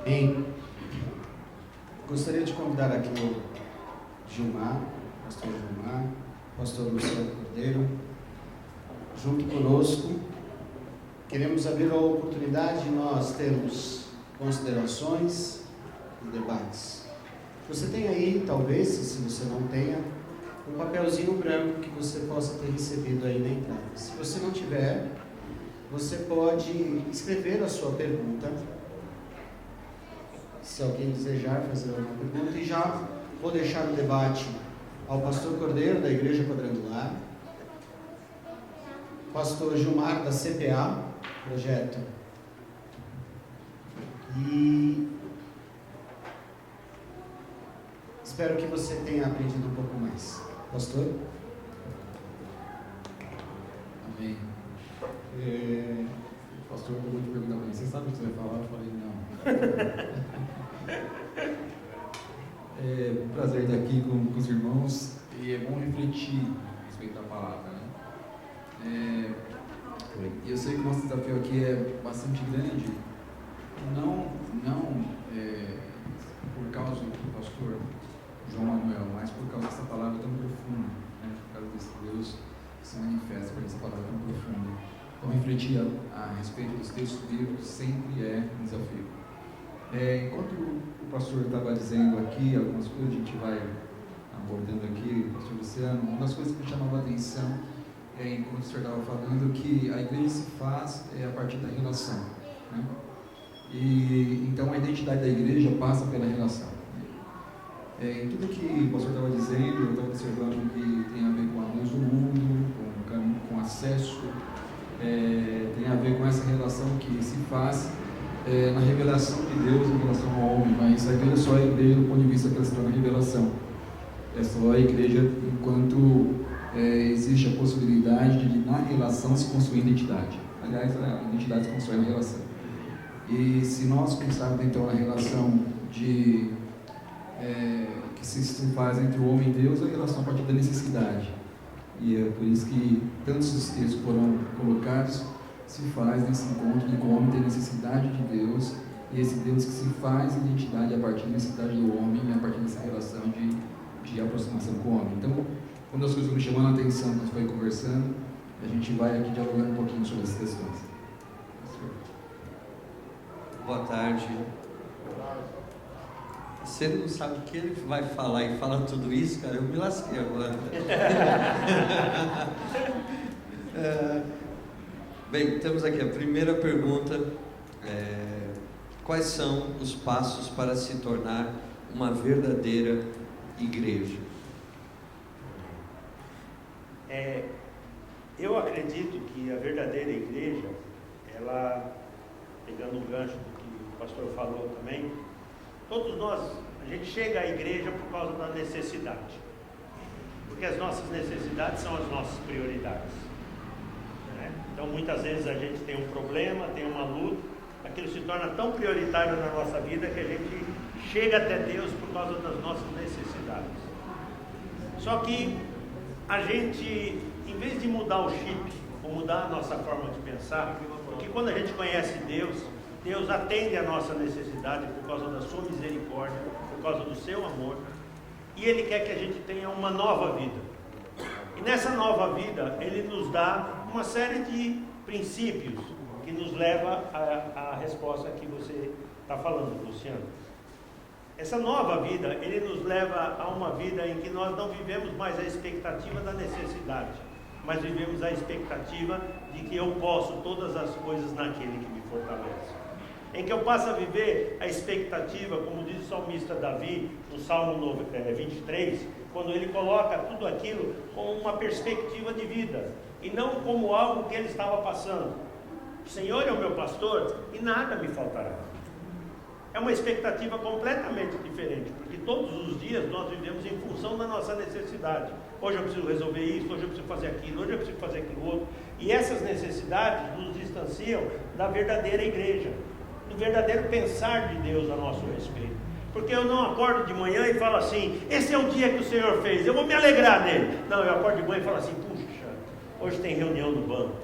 Amém. Gostaria de convidar aqui o Gilmar, pastor Gilmar, pastor Luciano Cordeiro, junto conosco. Queremos abrir a oportunidade de nós termos considerações e debates. Você tem aí, talvez, se você não tenha, um papelzinho branco que você possa ter recebido aí na entrada. Se você não tiver, você pode escrever a sua pergunta, se alguém desejar fazer alguma pergunta, e já vou deixar o debate ao pastor Cordeiro, da Igreja Quadrangular, pastor Gilmar, da CPA, projeto, e espero que você tenha aprendido um pouco mais. Pastor? Amém. O pastor acabou de perguntar para mim, você sabe o que você vai falar? Eu falei, não. É um prazer estar aqui com os irmãos e é bom refletir a respeito da palavra, né? Eu sei que o nosso desafio aqui é bastante grande, não por causa do pastor João Manuel, mas por causa dessa palavra tão profunda, né? Por causa desse Deus que se manifesta por essa palavra tão profunda. Então, refletir a respeito dos textos bíblicos sempre é um desafio. Enquanto o pastor estava dizendo aqui, algumas coisas a gente vai abordando aqui, pastor Luciano, uma das coisas que me chamava a atenção, enquanto o senhor estava falando, que a igreja se faz a partir da relação, né? E então a identidade da igreja passa pela relação. Em tudo que o pastor estava dizendo, eu estava observando que tem a ver com a luz do mundo, com acesso, tem a ver com essa relação que se faz na revelação de Deus em relação ao homem, mas a igreja só é a igreja do ponto de vista que ela se torna revelação. É só a igreja enquanto existe a possibilidade de na relação se construir identidade. Aliás, a identidade se constrói na relação. E se nós pensarmos então na relação que se faz entre o homem e Deus, a relação a partir da necessidade. E é por isso que tantos dos textos foram colocados, se faz nesse encontro de que o homem tem necessidade de Deus, e esse Deus que se faz identidade a partir da necessidade do homem, a partir dessa relação de aproximação com o homem. Então, uma das coisas que me chamou a atenção quando foi conversando, a gente vai aqui dialogando um pouquinho sobre essas questões. Boa tarde. Você não sabe o que ele vai falar e fala tudo isso, cara, eu me lasquei agora. Bem, temos aqui a primeira pergunta. Quais são os passos para se tornar uma verdadeira igreja? Eu acredito que a verdadeira igreja, ela, pegando o gancho do que o pastor falou também, todos nós, a gente chega à igreja por causa da necessidade, porque as nossas necessidades são as nossas prioridades, né? Então muitas vezes a gente tem um problema, tem uma luta, aquilo se torna tão prioritário na nossa vida que a gente chega até Deus por causa das nossas necessidades. Só que a gente, em vez de mudar o chip, ou mudar a nossa forma de pensar, porque quando a gente conhece Deus, Deus atende a nossa necessidade por causa da sua misericórdia, por causa do seu amor, e Ele quer que a gente tenha uma nova vida. E nessa nova vida, Ele nos dá uma série de princípios que nos leva à resposta que você está falando, Luciano. Essa nova vida, Ele nos leva a uma vida em que nós não vivemos mais a expectativa da necessidade, mas vivemos a expectativa de que eu posso todas as coisas naquele que me fortalece. Em que eu passo a viver a expectativa, como diz o salmista Davi, no Salmo 23, quando ele coloca tudo aquilo como uma perspectiva de vida, e não como algo que ele estava passando. O Senhor é o meu pastor e nada me faltará. É uma expectativa completamente diferente, porque todos os dias nós vivemos em função da nossa necessidade. Hoje eu preciso resolver isso, hoje eu preciso fazer aquilo, hoje eu preciso fazer aquilo outro. E essas necessidades nos distanciam da verdadeira igreja, do verdadeiro pensar de Deus a nosso respeito. Porque eu não acordo de manhã e falo assim, esse é o dia que o Senhor fez, eu vou me alegrar nele. Não, eu acordo de manhã e falo assim, puxa, hoje tem reunião no banco,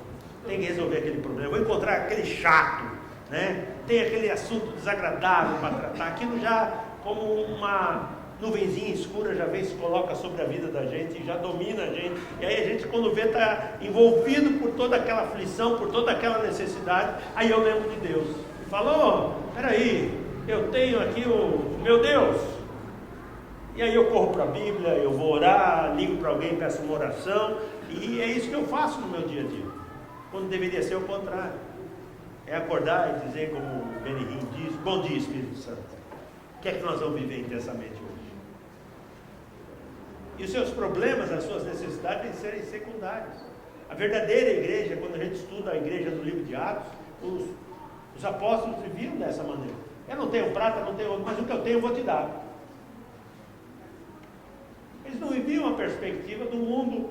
tem que resolver aquele problema, vou encontrar aquele chato, né? Tem aquele assunto desagradável para tratar, aquilo já como uma nuvenzinha escura já vem, se coloca sobre a vida da gente e já domina a gente, e aí a gente quando vê está envolvido por toda aquela aflição, por toda aquela necessidade, aí eu lembro de Deus, e falo, peraí, eu tenho aqui o meu Deus, e aí eu corro para a Bíblia, eu vou orar, ligo para alguém, peço uma oração, e é isso que eu faço no meu dia a dia, quando deveria ser o contrário, é acordar e dizer como o Benihim diz, bom dia Espírito Santo, o que é que nós vamos viver intensamente hoje? E os seus problemas, as suas necessidades têm que serem secundárias. A verdadeira igreja, quando a gente estuda a igreja do livro de Atos, os apóstolos viviam dessa maneira. Eu não tenho prata, não tenho ouro, mas o que eu tenho eu vou te dar. Eles não viviam a perspectiva do mundo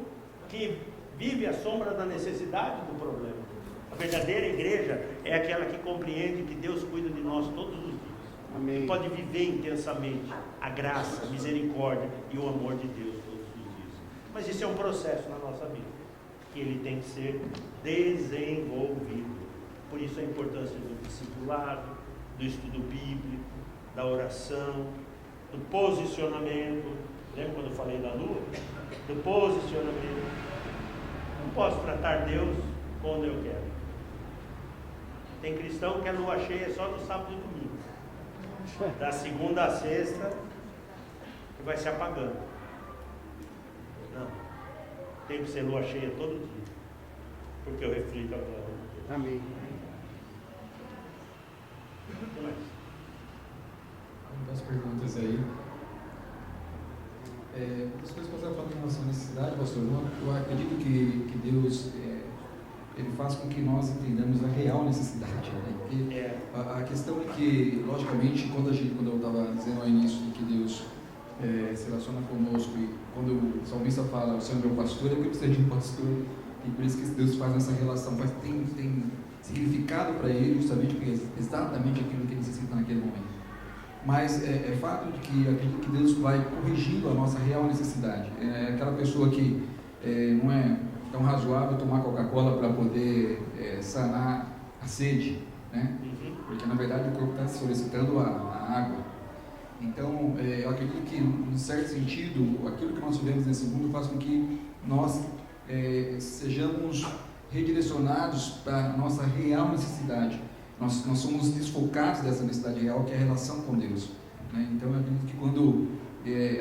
que vive à sombra da necessidade do problema. A verdadeira igreja é aquela que compreende que Deus cuida de nós todos os dias. Amém. E pode viver intensamente a graça, a misericórdia e o amor de Deus todos os dias. Mas isso é um processo na nossa vida, que ele tem que ser desenvolvido. Por isso a importância do discipulado, do estudo bíblico, da oração, do posicionamento. Lembra quando eu falei da lua? Do posicionamento. Não posso tratar Deus quando eu quero. Tem cristão que a lua cheia é só no sábado e domingo. Da segunda a sexta, que vai se apagando. Não. Tem que ser lua cheia todo dia. Porque eu reflito a glória de Deus. Amém. O que mais? Muitas perguntas aí. As coisas que você está falando em relação à necessidade, pastor, eu acredito que Deus ele faz com que nós entendamos a real necessidade, né? Porque a questão é que, logicamente, quando eu estava dizendo ao início que Deus se relaciona conosco, e quando o salmista fala, o Senhor é meu pastor, é porque precisa de um pastor, e por isso que Deus faz essa relação, tem significado para ele, justamente porque é exatamente aquilo que ele necessita naquele momento. Mas é fato de que acredito que Deus vai corrigindo a nossa real necessidade. É aquela pessoa que não é tão razoável tomar Coca-Cola para poder sanar a sede, né? Porque na verdade o corpo está solicitando a água. Então eu acredito que, em certo sentido, aquilo que nós vivemos nesse mundo faz com que nós sejamos redirecionados para a nossa real necessidade. Nós somos desfocados dessa necessidade real, que é a relação com Deus, né? Então eu acredito que quando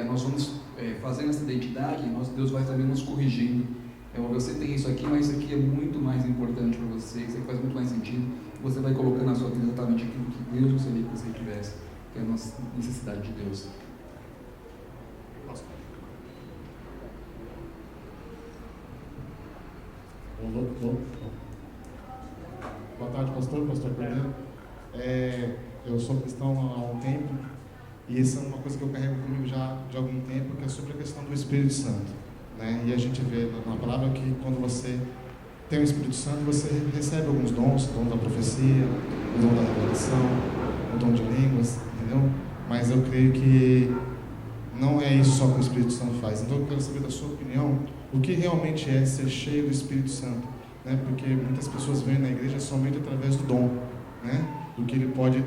nós vamos fazendo essa identidade, Deus vai também nos corrigindo. Você tem isso aqui, mas isso aqui é muito mais importante para você, isso aqui faz muito mais sentido. Você vai colocando na sua vida exatamente aquilo que Deus gostaria que você tivesse, que é a nossa necessidade de Deus. Boa tarde, pastor Cordeiro. Eu sou cristão há um tempo, e essa é uma coisa que eu carrego comigo já de algum tempo, que é sobre a questão do Espírito Santo, né? E a gente vê na palavra que quando você tem o Espírito Santo, você recebe alguns dons, o dom da profecia, o dom da revelação, o dom de línguas, entendeu? Mas eu creio que não é isso só que o Espírito Santo faz. Então eu quero saber da sua opinião, o que realmente é ser cheio do Espírito Santo, né? Porque muitas pessoas vêm na igreja somente através do dom, né? Do que ele pode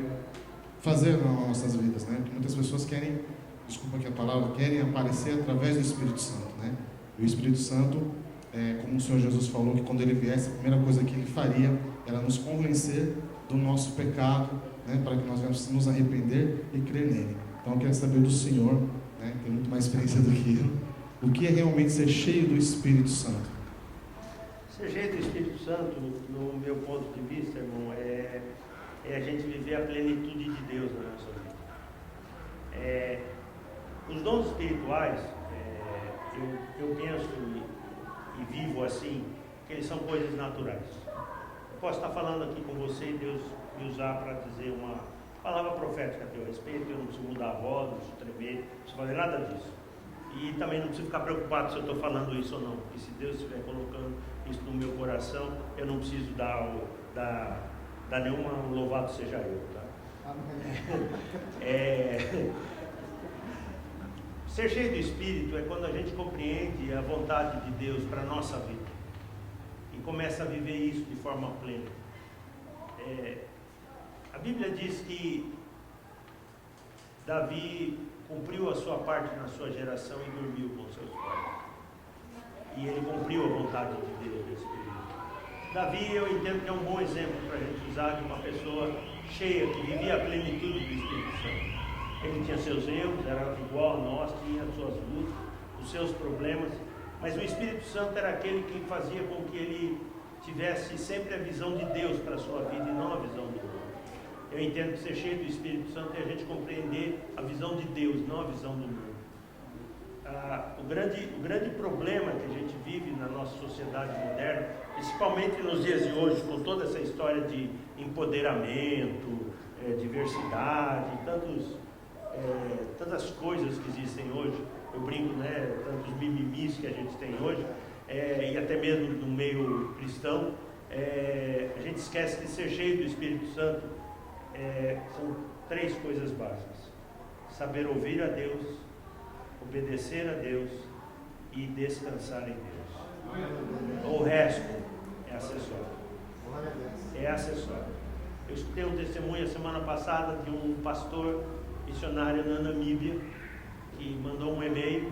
fazer nas nossas vidas, né? Porque muitas pessoas querem, desculpa aqui a palavra, querem aparecer através do Espírito Santo, né? E o Espírito Santo, como o Senhor Jesus falou, que quando ele viesse, a primeira coisa que ele faria era nos convencer do nosso pecado, né? Para que nós venhamos nos arrepender e crer nele. Então eu quero saber do Senhor, né? Que tem muito mais experiência do que eu, o que é realmente ser cheio do Espírito Santo? Ser cheio do Espírito Santo, no meu ponto de vista, irmão, é a gente viver a plenitude de Deus na nossa vida. Os dons espirituais, eu penso e vivo assim, que eles são coisas naturais. Eu posso estar falando aqui com você e Deus me usar para dizer uma palavra profética a teu respeito, eu não preciso mudar a voz, não preciso tremer, não preciso fazer nada disso. E também não preciso ficar preocupado se eu estou falando isso ou não, porque se Deus estiver colocando isso no meu coração, eu não preciso dar nenhuma louvado seja eu, tá? Ser cheio do Espírito é quando a gente compreende a vontade de Deus para a nossa vida e começa a viver isso de forma plena. Bíblia diz que Davi cumpriu a sua parte na sua geração e dormiu com seus pais. E ele cumpriu a vontade de Deus nesse período. Davi, eu entendo que é um bom exemplo para a gente usar de uma pessoa cheia, que vivia a plenitude do Espírito Santo. Ele tinha seus erros, era igual a nós, tinha as suas lutas, os seus problemas, mas o Espírito Santo era aquele que fazia com que ele tivesse sempre a visão de Deus para a sua vida e não a visão do mundo. Eu entendo que ser cheio do Espírito Santo é a gente compreender a visão de Deus, não a visão do mundo. O grande problema que a gente vive na nossa sociedade moderna, principalmente nos dias de hoje, com toda essa história de empoderamento, diversidade, tantas coisas que existem hoje, eu brinco, né, tantos mimimis que a gente tem hoje, e até mesmo no meio cristão, a gente esquece que ser cheio do Espírito Santo são 3 coisas básicas: saber ouvir a Deus, obedecer a Deus e descansar em Deus. O resto é acessório. É acessório. Eu escutei um testemunho a semana passada de um pastor missionário na Namíbia que mandou um e-mail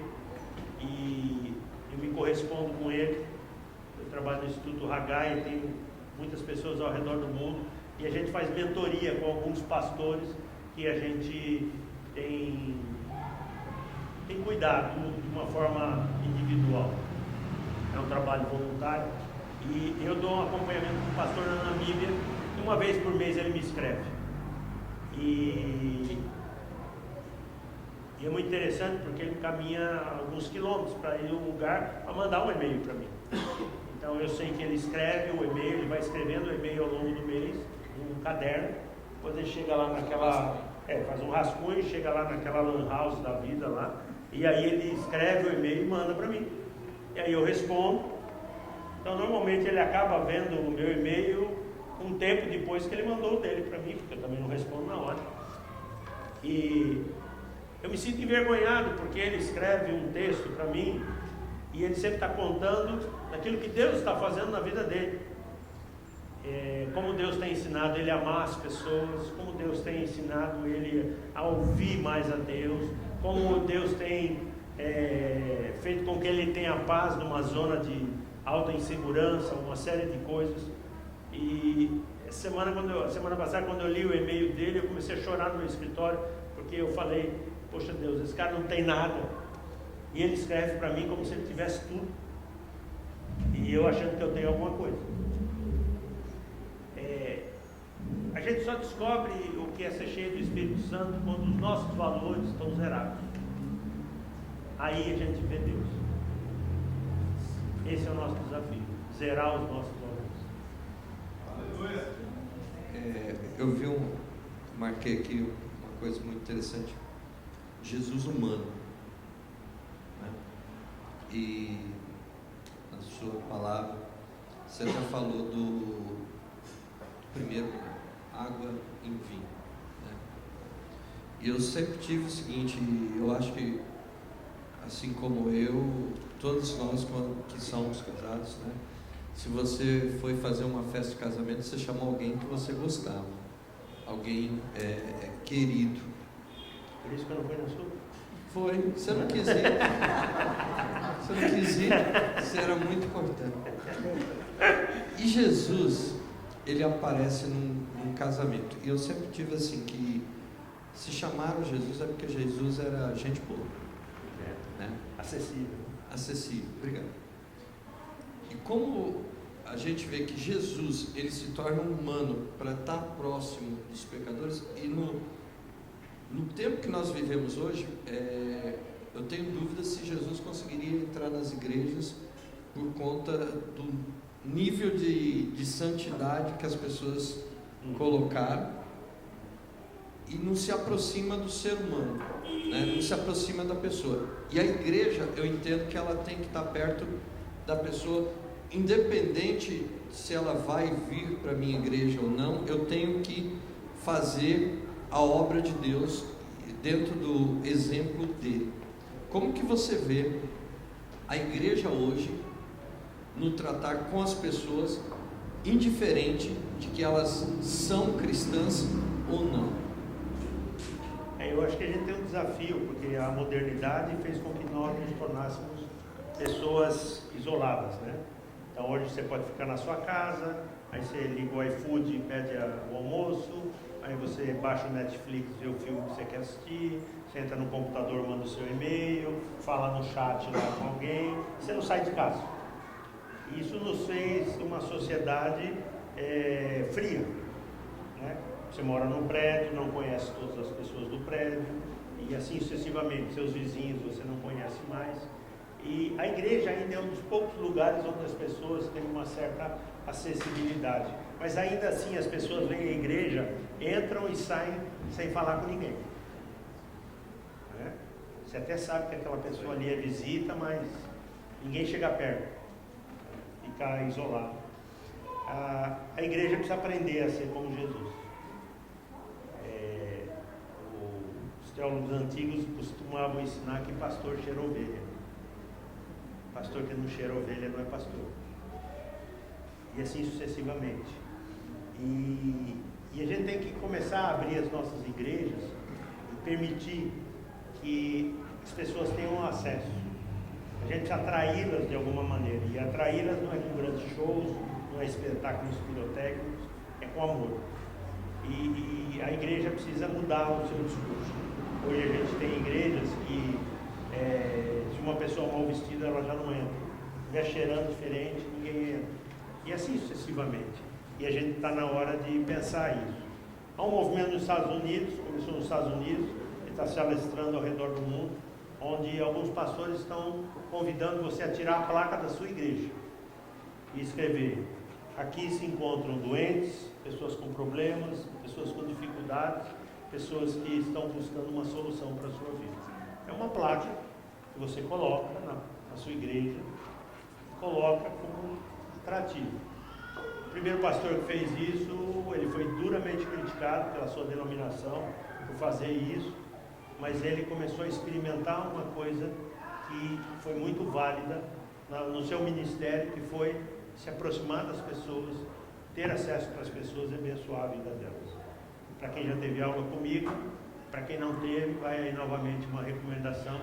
e eu me correspondo com ele. Eu trabalho no Instituto Haggai e tenho muitas pessoas ao redor do mundo e a gente faz mentoria com alguns pastores que a gente tem cuidado de uma forma individual. É um trabalho voluntário e eu dou um acompanhamento com o pastor na Namíbia e uma vez por mês ele me escreve. E é muito interessante porque ele caminha alguns quilômetros para ir a um lugar para mandar um e-mail para mim. Então eu sei que ele escreve o e-mail, ele vai escrevendo o e-mail ao longo do mês, num caderno, depois ele chega lá naquela, faz um rascunho, chega lá naquela lan house da vida lá, e aí ele escreve o e-mail e manda para mim. E aí eu respondo. Então normalmente ele acaba vendo o meu e-mail um tempo depois que ele mandou o dele para mim, porque eu também não respondo na hora. E eu me sinto envergonhado porque ele escreve um texto para mim e ele sempre está contando daquilo que Deus está fazendo na vida dele. Como Deus tem ensinado ele a amar as pessoas, como Deus tem ensinado ele a ouvir mais a Deus, como Deus tem feito com que ele tenha paz numa zona de alta insegurança, uma série de coisas. E semana passada, quando eu li o e-mail dele, eu comecei a chorar no meu escritório, porque eu falei: poxa Deus, esse cara não tem nada, e ele escreve para mim como se ele tivesse tudo, e eu achando que eu tenho alguma coisa. A gente só descobre o que é ser cheio do Espírito Santo quando os nossos valores estão zerados. Aí a gente vê Deus. Esse é o nosso desafio, zerar os nossos valores. Eu marquei aqui uma coisa muito interessante: Jesus humano, né? E na sua palavra você já falou do primeiro, água em vinho, né? E eu sempre tive o seguinte, eu acho que assim como eu, todos nós que somos casados, né? Se você foi fazer uma festa de casamento, você chamou alguém que você gostava, alguém querido. Por isso que eu não fui na sua? Foi, você não quis ir. Você não quis ir, você era muito importante. E Jesus, ele aparece num casamento. E eu sempre tive assim que se chamaram Jesus é porque Jesus era gente boa, né? Acessível, obrigado. E como a gente vê que Jesus, ele se torna humano para estar próximo dos pecadores, e no tempo que nós vivemos hoje, eu tenho dúvidas se Jesus conseguiria entrar nas igrejas por conta do nível de santidade que as pessoas colocaram, e não se aproxima do ser humano, né? Não se aproxima da pessoa. E a igreja, eu entendo que ela tem que estar perto da pessoa, independente se ela vai vir para a minha igreja ou não. Eu tenho que fazer a obra de Deus dentro do exemplo dele. Como que você vê a igreja hoje no tratar com as pessoas, indiferente de que elas são cristãs eu acho que a gente tem um desafio, porque a modernidade fez com que nós nos tornássemos pessoas isoladas, né? Então hoje você pode ficar na sua casa, aí você liga o iFood e pede o almoço, aí você baixa o Netflix, vê o filme que você quer assistir, você entra no computador, manda o seu e-mail, fala no chat lá com alguém, você não sai de casa. Isso nos fez uma sociedade fria, né? Você mora num prédio, não conhece todas as pessoas do prédio, e assim sucessivamente, seus vizinhos você não conhece mais. E a igreja ainda é um dos poucos lugares onde as pessoas têm uma certa acessibilidade. Mas ainda assim as pessoas vêm à igreja, entram e saem sem falar com ninguém. Né? Você até sabe que aquela pessoa ali é visita, mas ninguém chega perto. Fica isolado. A igreja precisa aprender a ser como Jesus. Os teólogos antigos costumavam ensinar que pastor cheira ovelha. Pastor que não cheira ovelha não é pastor. E assim sucessivamente. E a gente tem que começar a abrir as nossas igrejas e permitir que as pessoas tenham acesso. A gente precisa atraí-las de alguma maneira. E atraí-las não é com grandes shows, não é espetáculos pirotécnicos, é com amor. E a igreja precisa mudar o seu discurso. Hoje a gente tem igrejas que, se uma pessoa mal vestida, ela já não entra. Se estiver cheirando diferente, ninguém entra. E assim sucessivamente. E a gente está na hora de pensar isso. Há um movimento nos Estados Unidos, começou nos Estados Unidos, que está se alastrando ao redor do mundo, onde alguns pastores estão convidando você a tirar a placa da sua igreja e escrever: aqui se encontram doentes, pessoas com problemas, pessoas com dificuldades, pessoas que estão buscando uma solução para a sua vida. É uma placa que você coloca na sua igreja, coloca como atrativo. O primeiro pastor que fez isso, ele foi duramente criticado pela sua denominação por fazer isso, mas ele começou a experimentar uma coisa que foi muito válida no seu ministério, que foi se aproximar das pessoas, ter acesso para as pessoas e abençoar a vida delas. Para quem já teve aula comigo, para quem não teve, vai aí novamente uma recomendação: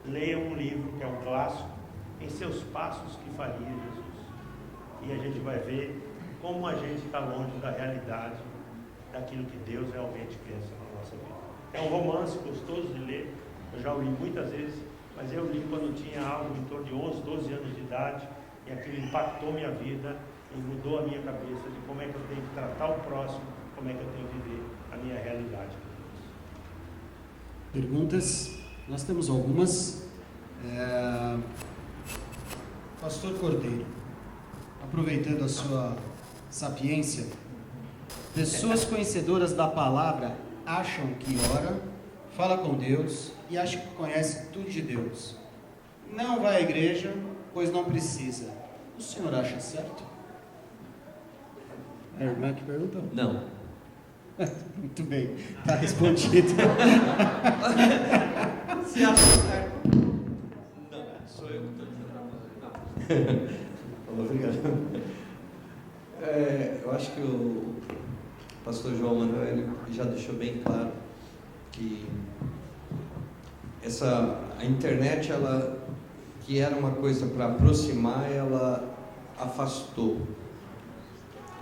leia um livro que é um clássico, Em Seus Passos que Faria Jesus. E a gente vai ver como a gente está longe da realidade, daquilo que Deus realmente pensa na nossa vida. É um romance gostoso de ler, eu já o li muitas vezes, mas eu li quando tinha algo em torno de 11, 12 anos de idade, e aquilo impactou minha vida e mudou a minha cabeça de como é que eu tenho que tratar o próximo, como é que eu tenho que viver a minha realidade. Perguntas? Nós temos algumas. Pastor Cordeiro, aproveitando a sua sapiência, pessoas conhecedoras da palavra acham que ora, fala com Deus e acham que conhece tudo de Deus. Não vai à igreja, pois não precisa. O senhor acha certo? É a irmã que perguntou? Não. Muito bem, está respondido. Você acha certo? Não, sou eu que estou dizendo. Obrigado. Eu acho que o pastor João Manuel ele já deixou bem claro que a internet, ela, que era uma coisa para aproximar, ela afastou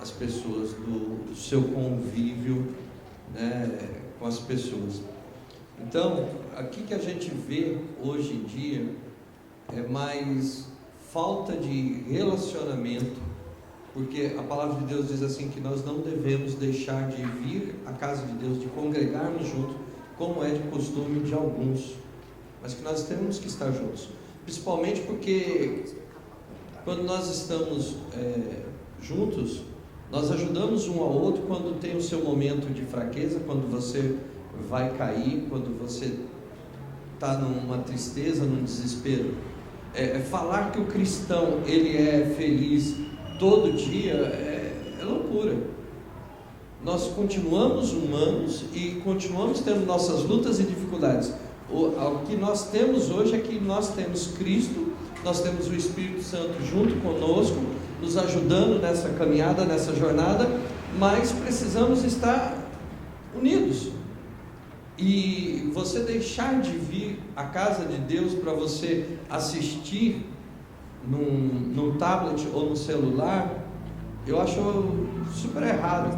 as pessoas do seu convívio, né, com as pessoas. Então, aqui que a gente vê hoje em dia é mais falta de relacionamento, porque a palavra de Deus diz assim que nós não devemos deixar de vir à casa de Deus, de congregarmos juntos, como é de costume de alguns, mas que nós temos que estar juntos, principalmente porque quando nós estamos juntos, nós ajudamos um ao outro quando tem o seu momento de fraqueza, quando você vai cair, quando você está numa tristeza, num desespero. Falar que o cristão ele é feliz todo dia é loucura. Nós continuamos humanos e continuamos tendo nossas lutas e dificuldades. O que nós temos hoje é que nós temos Cristo, nós temos o Espírito Santo junto conosco, nos ajudando nessa caminhada, nessa jornada, mas precisamos estar unidos. E você deixar de vir à casa de Deus para você assistir num tablet ou no celular, eu acho super errado.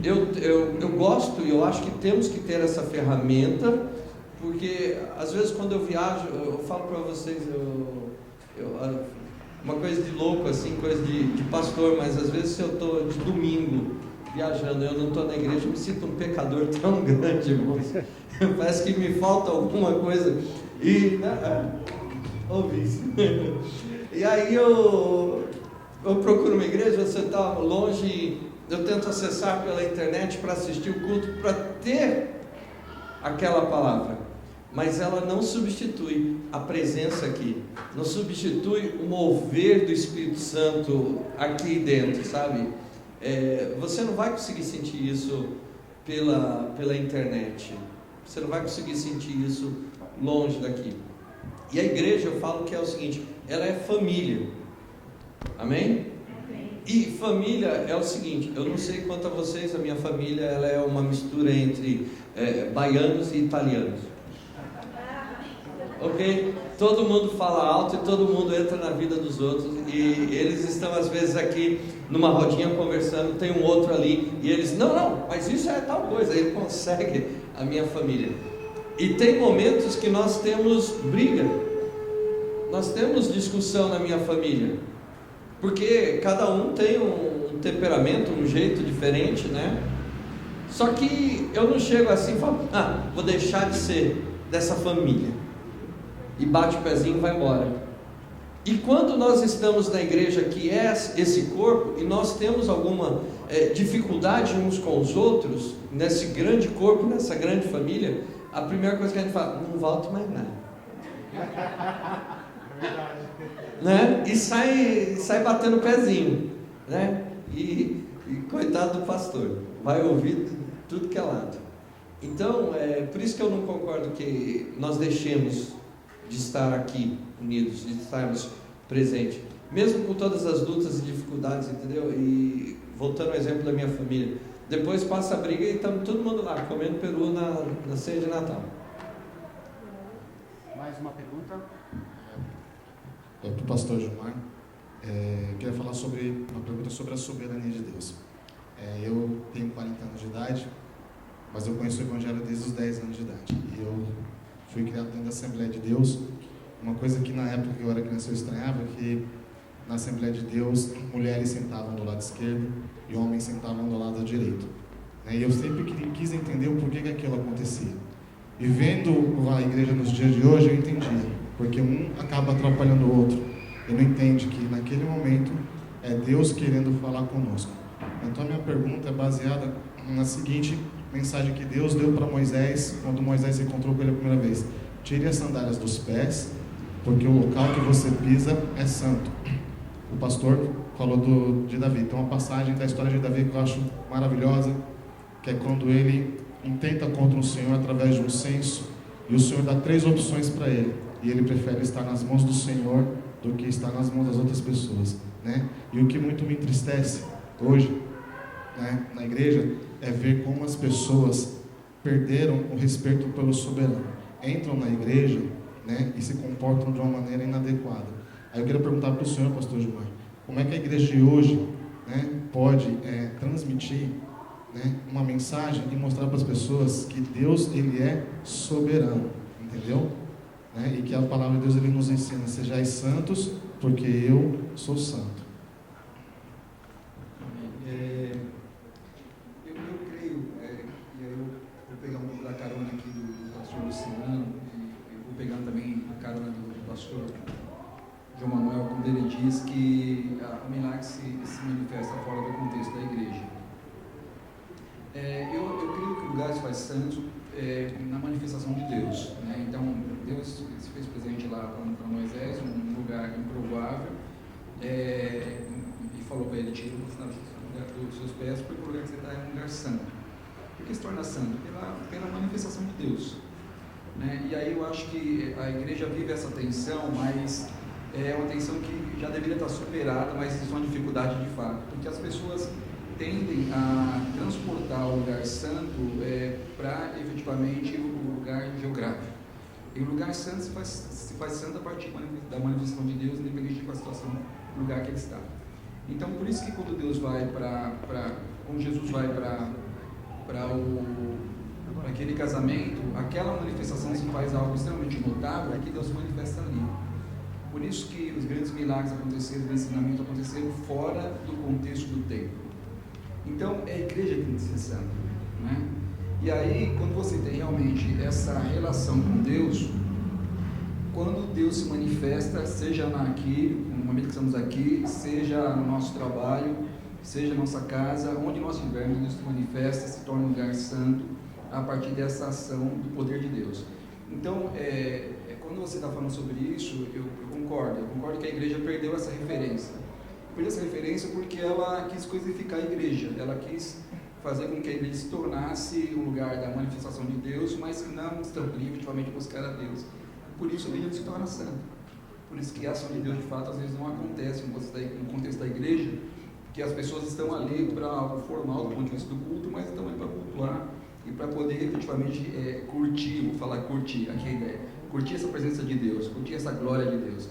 Eu gosto e eu acho que temos que ter essa ferramenta, porque às vezes quando eu viajo, eu falo para vocês, uma coisa de louco assim, coisa de pastor, mas às vezes se eu estou de domingo viajando, eu não estou na igreja, eu me sinto um pecador tão grande, irmãos. Parece que me falta alguma coisa. E ouvi isso. E aí eu procuro uma igreja, você está longe, eu tento acessar pela internet para assistir o culto, para ter aquela palavra, mas ela não substitui a presença aqui, não substitui o mover do Espírito Santo aqui dentro, sabe? Você não vai conseguir sentir isso pela internet, você não vai conseguir sentir isso longe daqui. E a igreja, eu falo que é o seguinte, ela é família, amém? E família é o seguinte, eu não sei quanto a vocês, a minha família ela é uma mistura entre baianos e italianos, ok? Todo mundo fala alto e todo mundo entra na vida dos outros, e eles estão às vezes aqui numa rodinha conversando, tem um outro ali, e eles, não, mas isso é tal coisa, ele consegue a minha família. E tem momentos que nós temos briga, nós temos discussão na minha família, porque cada um tem um temperamento, um jeito diferente, né? Só que eu não chego assim e falo, vou deixar de ser dessa família, e bate o pezinho e vai embora. E quando nós estamos na igreja, que é esse corpo, e nós temos alguma dificuldade uns com os outros, nesse grande corpo, nessa grande família, a primeira coisa que a gente fala, não volto mais nada. Né? E sai batendo o pezinho, né? E coitado do pastor, vai ouvir tudo que é lado. Então, por isso que eu não concordo que nós deixemos de estar aqui unidos, de estarmos presentes, mesmo com todas as lutas e dificuldades, entendeu? E voltando ao exemplo da minha família, depois passa a briga e estamos todo mundo lá comendo peru na ceia de Natal. Mais uma pergunta? Para o pastor Gilmar, queria falar uma pergunta sobre a soberania de Deus. Eu tenho 40 anos de idade, mas eu conheço o Evangelho desde os 10 anos de idade. E eu fui criado dentro da Assembleia de Deus. Uma coisa que na época que eu era criança eu estranhava, que na Assembleia de Deus, mulheres sentavam do lado esquerdo e homens sentavam do lado direito. E eu sempre quis entender o porquê que aquilo acontecia. E vendo a igreja nos dias de hoje, eu entendi. Porque um acaba atrapalhando o outro. E não entende que naquele momento é Deus querendo falar conosco. Então a minha pergunta é baseada na seguinte mensagem que Deus deu para Moisés, quando Moisés se encontrou com ele a primeira vez. Tire as sandálias dos pés, porque o local que você pisa é santo. O pastor falou de Davi. Tem uma passagem da história de Davi que eu acho maravilhosa, que é quando ele intenta contra o Senhor através de um censo, e o Senhor dá 3 opções para ele, e ele prefere estar nas mãos do Senhor do que estar nas mãos das outras pessoas, né? E o que muito me entristece hoje, né, na igreja, é ver como as pessoas perderam o respeito pelo soberano, entram na igreja, né, e se comportam de uma maneira inadequada. Aí eu queria perguntar para o senhor, pastor Gilmar, como é que a igreja de hoje, né, pode transmitir, né, uma mensagem e mostrar para as pessoas que Deus, ele é soberano, entendeu? Né, e que a palavra de Deus, ele nos ensina, sejais santos, porque eu sou santo. Eu creio, e aí eu vou pegar um pouco da carona aqui do pastor Luciano, e eu vou pegando também a carona do pastor João Manuel, quando ele diz que o milagre se manifesta fora do contexto da igreja. Eu creio que o lugar se faz santo na manifestação de Deus, né? Então Deus se fez presente lá para Moisés, um lugar improvável, e falou para ele: tira dos seus pés, porque o lugar que você está é um lugar santo. Por que se torna santo? Pela manifestação de Deus, né? E aí eu acho que a igreja vive essa tensão, mas é uma tensão que já deveria estar superada, mas isso é uma dificuldade de fato, porque as pessoas tendem a transportar o lugar santo para efetivamente efetivamente o lugar geográfico. E o lugar santo se faz santo a partir da manifestação de Deus, independente de qual situação, do lugar que ele está. Então, por isso que quando Deus vai quando Jesus vai para aquele casamento, aquela manifestação se faz algo extremamente notável, é que Deus se manifesta ali. Por isso que os grandes milagres aconteceram, os ensinamentos aconteceram fora do contexto do templo. Então, é a igreja que tem que ser santa, né? E aí, quando você tem realmente essa relação com Deus, quando Deus se manifesta, seja aqui, no momento que estamos aqui, seja no nosso trabalho, seja na nossa casa, onde nós estivermos, Deus se manifesta, se torna um lugar santo, a partir dessa ação do poder de Deus. Então, quando você está falando sobre isso, eu concordo que a igreja perdeu essa referência. Perdeu essa referência porque ela quis coisificar a igreja, ela quis fazer com que a igreja se tornasse um lugar da manifestação de Deus, mas que não estaria efetivamente buscar a Deus. Por isso a igreja se torna santa. Por isso que a ação de Deus, de fato, às vezes não acontece no contexto da igreja, que as pessoas estão ali para algo formal do ponto de vista do culto, mas estão ali para cultuar e para poder efetivamente curtir, vou falar curtir, aqui a ideia, curtir essa presença de Deus, curtir essa glória de Deus.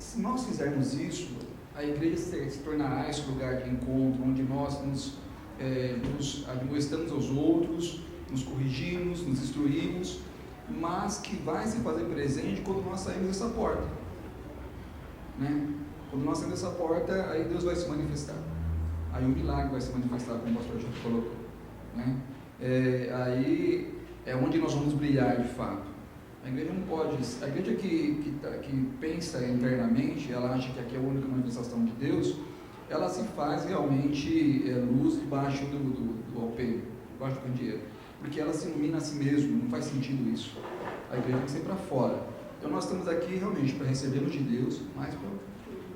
Se nós fizermos isso, a igreja se tornará esse lugar de encontro, onde nós nos admoestamos aos outros, nos corrigimos, nos instruímos, mas que vai se fazer presente quando nós saímos dessa porta, né? Quando nós saímos dessa porta, aí Deus vai se manifestar, aí o milagre vai se manifestar, como o pastor já colocou, né? Aí é onde nós vamos brilhar de fato. A igreja não pode, a igreja que pensa internamente, ela acha que aqui é a única manifestação de Deus, ela se faz realmente luz debaixo do alpendre, debaixo do candeeiro, porque ela se ilumina a si mesma, não faz sentido isso. A igreja tem que ser para fora. Então nós estamos aqui realmente para recebermos de Deus, mas para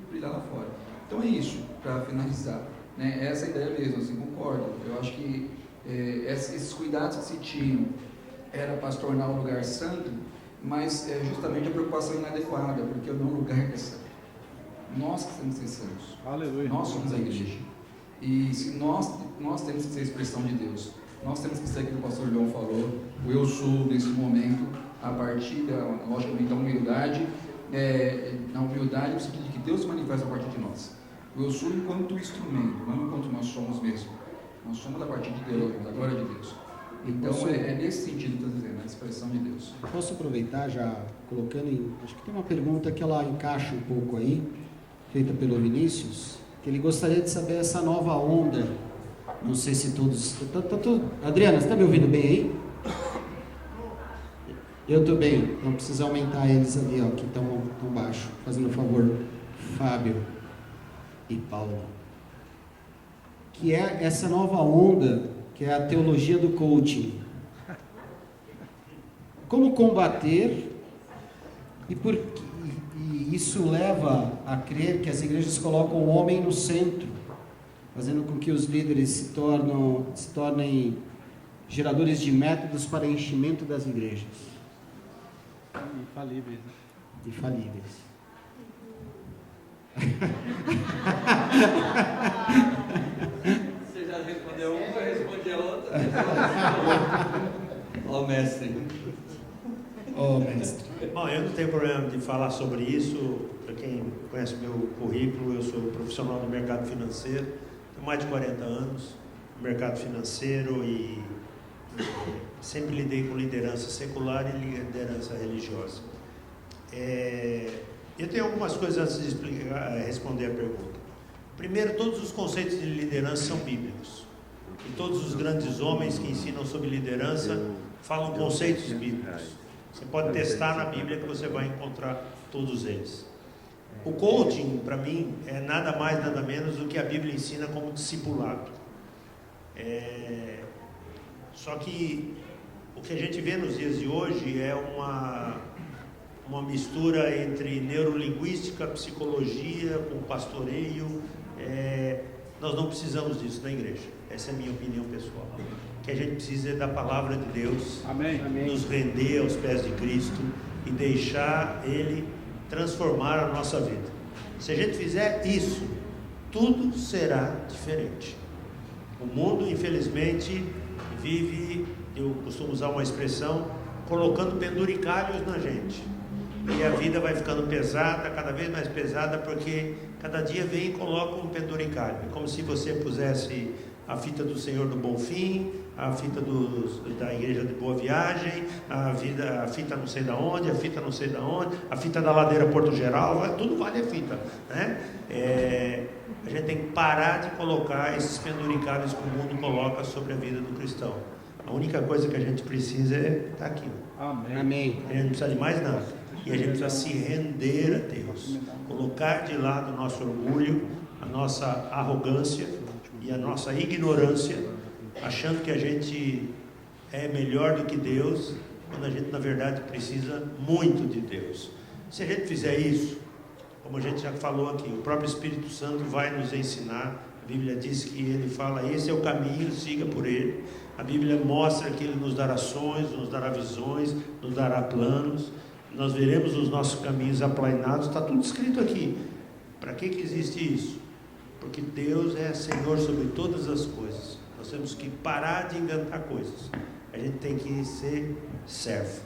brilhar lá fora. Então é isso, para finalizar, né? Essa é a ideia mesmo, assim, concordo. Eu acho que esses cuidados que se tinham era para se tornar um lugar santo, mas justamente a preocupação inadequada, porque não é um lugar que é santo. Nós que temos que ser santos. Aleluia. Nós somos a igreja. E se nós temos que ser a expressão de Deus. Nós temos que ser aquilo que o pastor João falou, o eu sou nesse momento, a partir logicamente da humildade, na humildade no sentido de que Deus se manifesta a partir de nós. O eu sou enquanto instrumento, não enquanto nós somos mesmo. Nós somos a partir de Deus, da glória de Deus. Então é nesse sentido que eu estou dizendo, a expressão de Deus. Posso aproveitar já colocando acho que tem uma pergunta que ela encaixa um pouco aí, feita pelo Vinícius, que ele gostaria de saber essa nova onda. Não sei se todos... Adriana, você está me ouvindo bem aí? Eu estou bem, não precisa aumentar eles ali, ó, que estão baixo. Fazendo um favor, Fábio e Paulo. Que é essa nova onda, que é a teologia do coaching. Como combater e isso leva a crer que as igrejas colocam o homem no centro, fazendo com que os líderes se tornem geradores de métodos para enchimento das igrejas. Infalíveis. Infalíveis. Você já respondeu uma, vai responder a outra. Ó, mestre. Ó, mestre. Bom, eu não tenho problema de falar sobre isso. Para quem conhece meu currículo, eu sou profissional do mercado financeiro, tenho mais de 40 anos no mercado financeiro e sempre lidei com liderança secular e liderança religiosa. Eu tenho algumas coisas antes de responder a pergunta. Primeiro, todos os conceitos de liderança são bíblicos. E todos os grandes homens que ensinam sobre liderança falam conceitos bíblicos. Você pode testar na Bíblia que você vai encontrar todos eles. O coaching, para mim, é nada mais, nada menos do que a Bíblia ensina como discipulado. Só que o que a gente vê nos dias de hoje é uma mistura entre neurolinguística, psicologia, com pastoreio. Nós não precisamos disso na igreja. Essa é a minha opinião pessoal. O que a gente precisa é da palavra de Deus. Amém. Nos render aos pés de Cristo e deixar Ele transformar a nossa vida. Se a gente fizer isso, tudo será diferente. O mundo, infelizmente, vive, eu costumo usar uma expressão, colocando penduricalhos na gente. E a vida vai ficando pesada, cada vez mais pesada, porque cada dia vem e coloca um penduricalho. É como se você pusesse a fita do Senhor do Bom Fim, a fita da Igreja de Boa Viagem, a fita não sei da onde, a fita não sei da onde, a fita da Ladeira Porto Geral, tudo vale a fita, né? A gente tem que parar de colocar esses penduricalhos que o mundo coloca sobre a vida do cristão. A única coisa que a gente precisa é estar aqui. Amém. A gente não precisa de mais nada. E a gente precisa se render a Deus. Colocar de lado o nosso orgulho, a nossa arrogância e a nossa ignorância, achando que a gente é melhor do que Deus, quando a gente na verdade precisa muito de Deus. Se a gente fizer isso, como a gente já falou aqui, o próprio Espírito Santo vai nos ensinar. A Bíblia diz que ele fala, esse é o caminho, siga por ele. A Bíblia mostra que ele nos dará ações, nos dará visões, nos dará planos. Nós veremos os nossos caminhos aplainados, está tudo escrito aqui. Para que existe isso? Porque Deus é Senhor sobre todas as coisas. Nós temos que parar de inventar coisas. A gente tem que ser servo,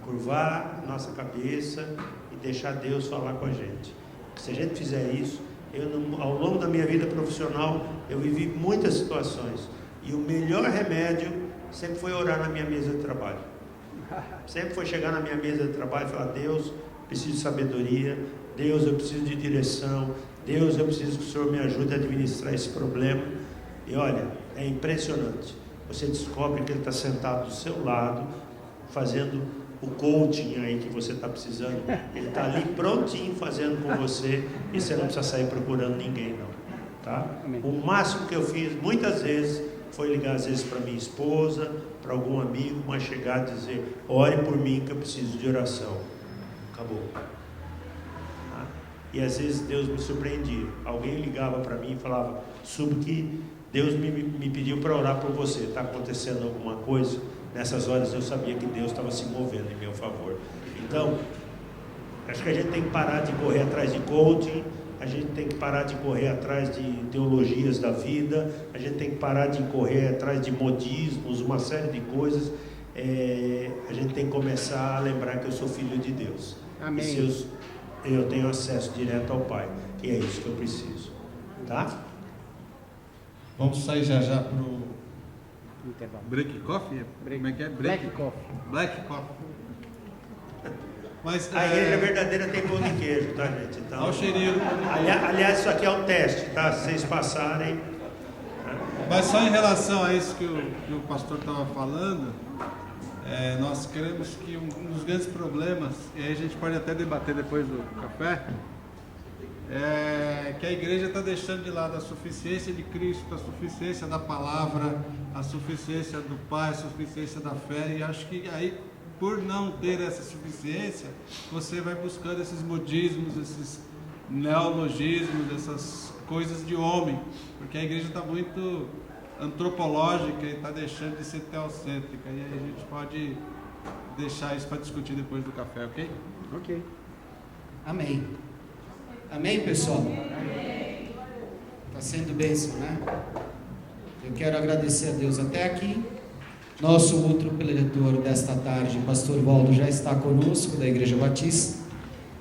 curvar a nossa cabeça e deixar Deus falar com a gente. Se a gente fizer isso, ao longo da minha vida profissional, eu vivi muitas situações, e o melhor remédio sempre foi orar na minha mesa de trabalho. Sempre foi chegar na minha mesa de trabalho e falar, Deus, preciso de sabedoria, Deus, eu preciso de direção, Deus, eu preciso que o Senhor me ajude a administrar esse problema. E olha, é impressionante, você descobre que Ele está sentado do seu lado, fazendo o coaching aí que você está precisando. Ele está ali prontinho fazendo com você, e você não precisa sair procurando ninguém não, tá? O máximo que eu fiz muitas vezes foi ligar às vezes para minha esposa, para algum amigo, mas chegar e dizer, ore por mim que eu preciso de oração. Acabou. Tá? E às vezes Deus me surpreendia. Alguém ligava para mim e falava, Subo, que Deus me pediu para orar por você, está acontecendo alguma coisa? Nessas horas eu sabia que Deus estava se movendo em meu favor. Então, acho que a gente tem que parar de correr atrás de coaching, a gente tem que parar de correr atrás de teologias da vida, a gente tem que parar de correr atrás de modismos, uma série de coisas. A gente tem que começar a lembrar que eu sou filho de Deus. Amém. E eu tenho acesso direto ao Pai, que é isso que eu preciso. Tá? Vamos sair já para o intervalo. Break Coffee? Como é que é? Black Coffee. Black Coffee. Mas, A igreja verdadeira tem pão de queijo, tá, gente? Então, olha o cheirinho do pão de queijo. aliás, isso aqui é um teste, tá? Se vocês passarem. Mas só em relação a isso que o pastor estava falando, nós queremos que um dos grandes problemas, e aí a gente pode até debater depois do café, é que a igreja está deixando de lado a suficiência de Cristo, a suficiência da palavra, a suficiência do Pai, a suficiência da fé, e acho que aí, por não ter essa suficiência, você vai buscando esses modismos, esses neologismos, essas coisas de homem, porque a igreja está muito antropológica e está deixando de ser teocêntrica, e aí a gente pode deixar isso para discutir depois do café, ok? Ok. Amém. Amém, pessoal? Está sendo bênção, né? Eu quero agradecer a Deus até aqui. Nosso outro pregador desta tarde, pastor Waldo, já está conosco, da Igreja Batista.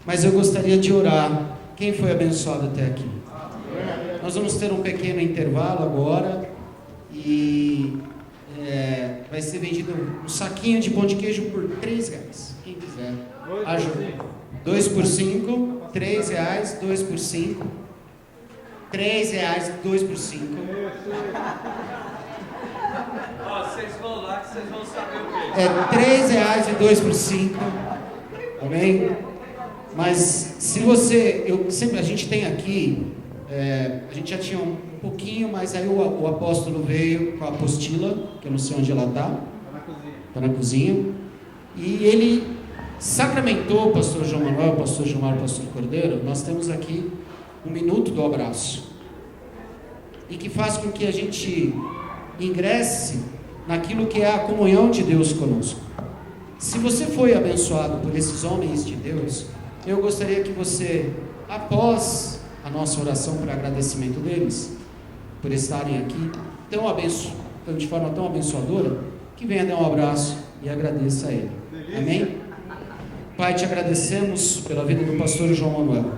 Mas eu gostaria de orar. Quem foi abençoado até aqui? Nós vamos ter um pequeno intervalo agora. E vai ser vendido um saquinho de pão de queijo por R$3. Quem quiser. Ajuda. 2 por 5, R$3, 2 por 5. R$3, 2 por 5. Ó, vocês vão lá que vocês vão saber o que É R$3 e 2 por 5. Amém? Mas se você, a gente tem aqui, a gente já tinha um pouquinho, mas aí o apóstolo veio com a apostila, que eu não sei onde ela está. Está na cozinha. E ele sacramentou o pastor João Manuel, o pastor Gilmar, o pastor Cordeiro. Nós temos aqui 1 minuto do abraço. E que faz com que a gente ingresse naquilo que é a comunhão de Deus conosco. Se você foi abençoado por esses homens de Deus, eu gostaria que você, após a nossa oração para agradecimento deles, por estarem aqui de forma tão abençoadora, que venha dar um abraço e agradeça a ele. Amém? Pai, te agradecemos pela vida do pastor João Manuel,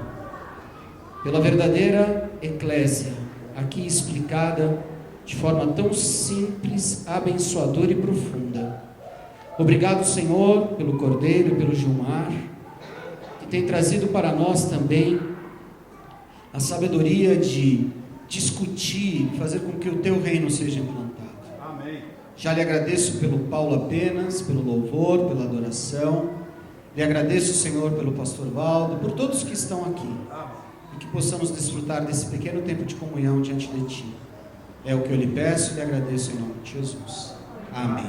pela verdadeira eclésia, aqui explicada de forma tão simples, abençoadora e profunda. Obrigado, Senhor, pelo Cordeiro, pelo Gilmar, que tem trazido para nós também a sabedoria de discutir, fazer com que o teu reino seja implantado. Amém. Já lhe agradeço pelo Paulo apenas, pelo louvor, pela adoração. Lhe agradeço, Senhor, pelo pastor Valdo, por todos que estão aqui. E que possamos desfrutar desse pequeno tempo de comunhão diante de Ti. É o que eu lhe peço e lhe agradeço em nome de Jesus. Amém.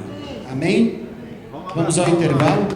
Amém? Vamos ao intervalo.